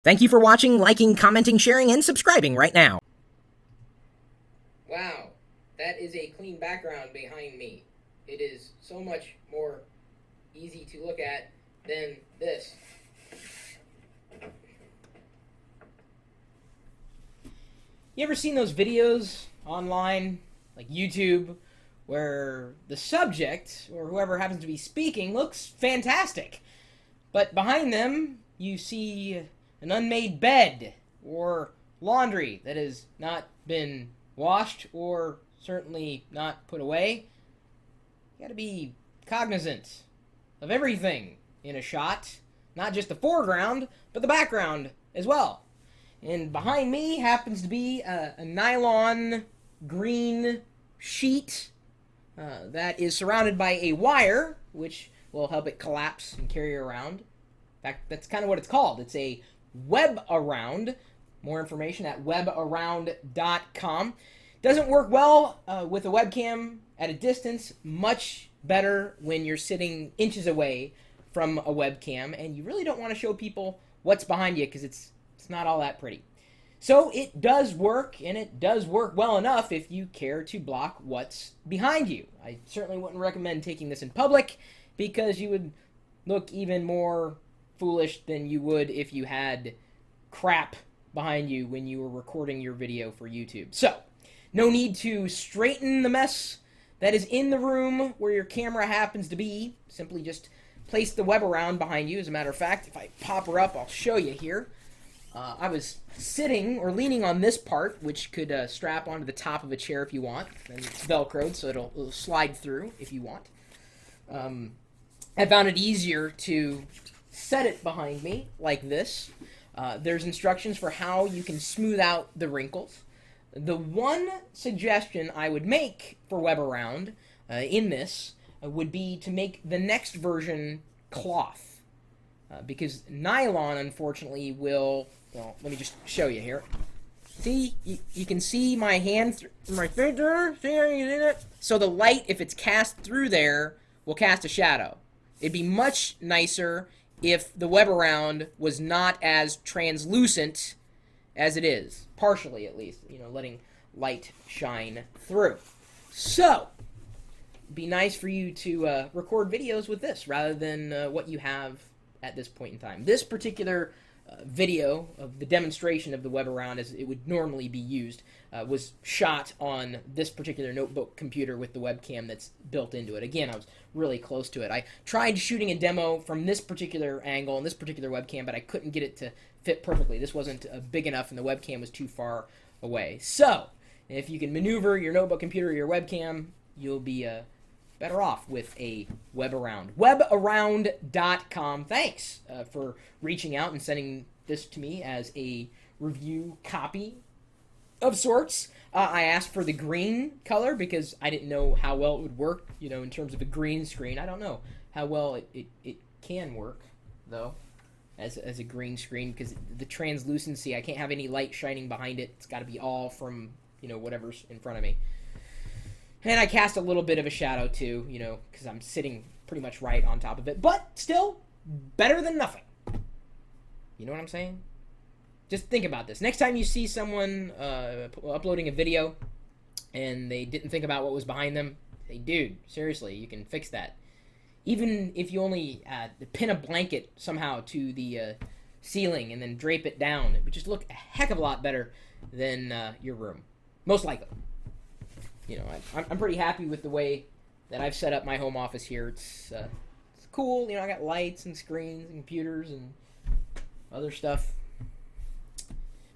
Thank you for watching, liking, commenting, sharing, and subscribing right now. Wow, that is a clean background behind me. It is so much more easy to look at than this. You ever seen those videos online, like YouTube, where the subject, or whoever happens to be speaking, looks fantastic, but behind them you see an unmade bed or laundry that has not been washed or certainly not put away? You gotta be cognizant of everything in a shot, not just the foreground, but the background as well. And behind me happens to be a nylon green sheet that is surrounded by a wire, which will help it collapse and carry around. In fact, that's kind of what it's called. It's a web around. More information at webaround.com. Doesn't work well with a webcam at a distance. Much better when you're sitting inches away from a webcam, and you really don't want to show people what's behind you because it's not all that pretty. So it does work, and it does work well enough if you care to block what's behind you. I certainly wouldn't recommend taking this in public because you would look even more foolish than you would if you had crap behind you when you were recording your video for YouTube. So, no need to straighten the mess that is in the room where your camera happens to be. Simply just place the web around behind you. As a matter of fact, if I pop her up, I'll show you here. I was sitting or leaning on this part, which could strap onto the top of a chair if you want. And it's Velcroed, so it'll slide through if you want. I found it easier to set it behind me like this. There's instructions for how you can smooth out the wrinkles. The one suggestion I would make for Web Around in this would be to make the next version cloth. Because nylon, unfortunately, will... Well, let me just show you here. See, you can see my hand, my finger, see how you did it? So the light, if it's cast through there, will cast a shadow. It'd be much nicer if the web around was not as translucent as it is. Partially, at least. You know, letting light shine through. So, it'd be nice for you to record videos with this rather than what you have at this point in time. This particular video of the demonstration of the web around as it would normally be used was shot on this particular notebook computer with the webcam that's built into it. Again, I was really close to it. I tried shooting a demo from this particular angle and this particular webcam, but I couldn't get it to fit perfectly. This wasn't big enough and the webcam was too far away. So, if you can maneuver your notebook computer or your webcam, you'll be better off with a web around. Webaround.com. Thanks for reaching out and sending this to me as a review copy of sorts. I asked for the green color because I didn't know how well it would work, you know, in terms of a green screen. I don't know how well it can work, though, as a green screen, because the translucency, I can't have any light shining behind it. It's got to be all from, you know, whatever's in front of me. And I cast a little bit of a shadow, too, you know, because I'm sitting pretty much right on top of it. But still, better than nothing. You know what I'm saying? Just think about this. Next time you see someone uploading a video and they didn't think about what was behind them, say, dude, seriously, you can fix that. Even if you only pin a blanket somehow to the ceiling and then drape it down, it would just look a heck of a lot better than your room. Most likely. You know, I'm pretty happy with the way that I've set up my home office here. It's cool. You know, I got lights and screens and computers and other stuff.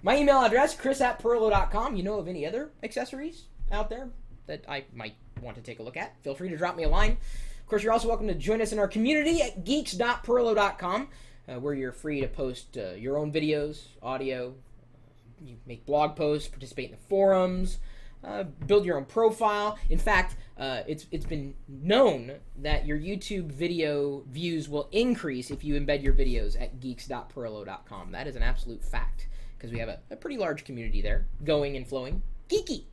My email address, chris@pirillo.com. You know of any other accessories out there that I might want to take a look at, feel free to drop me a line. Of course, you're also welcome to join us in our community at geeks.pirillo.com, where you're free to post your own videos, audio, you make blog posts, participate in the forums, build your own profile. In fact, it's been known that your YouTube video views will increase if you embed your videos at geeks.pirillo.com. That is an absolute fact, because we have a pretty large community there, going and flowing, geeky.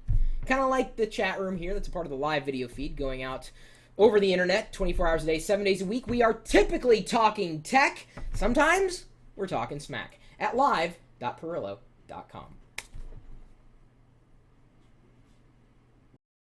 Kind of like the chat room here that's a part of the live video feed going out over the internet 24 hours a day, 7 days a week. We are typically talking tech. Sometimes we're talking smack. at live.pirillo.com.